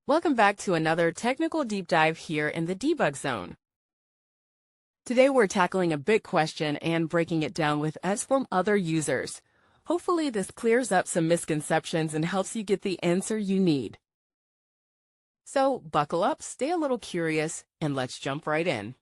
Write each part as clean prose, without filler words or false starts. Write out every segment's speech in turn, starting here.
Welcome back to another technical deep dive here in the debug zone. Today we're tackling a big question and breaking it down with us from other users. Hopefully this clears up some misconceptions and helps you get the answer you need. So buckle up, stay a little curious, and let's jump right in.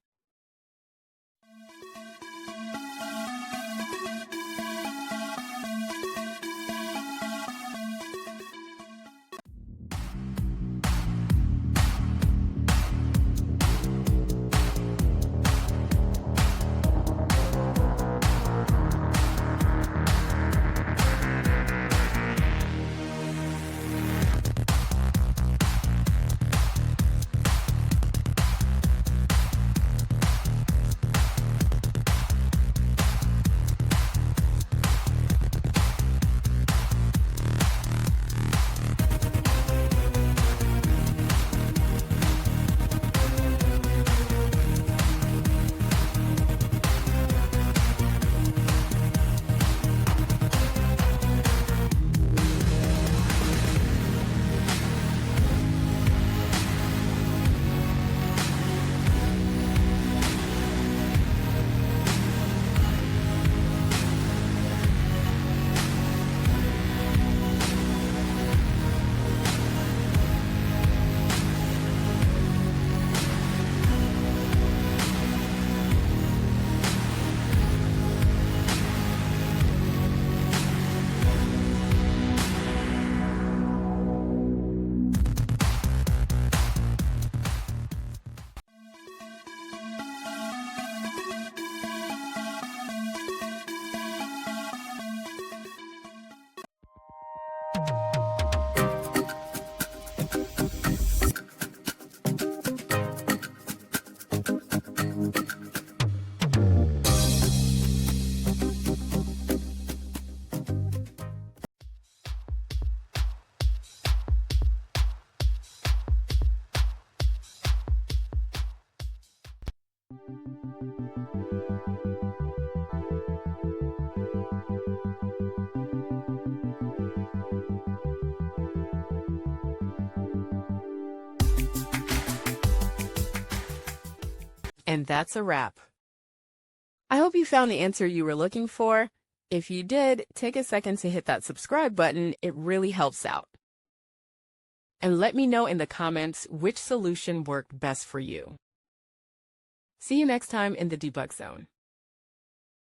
And that's a wrap. I hope you found the answer you were looking for. If you did, take a second to hit that subscribe button. It really helps out. And let me know in the comments which solution worked best for you. See you next time in the debug zone.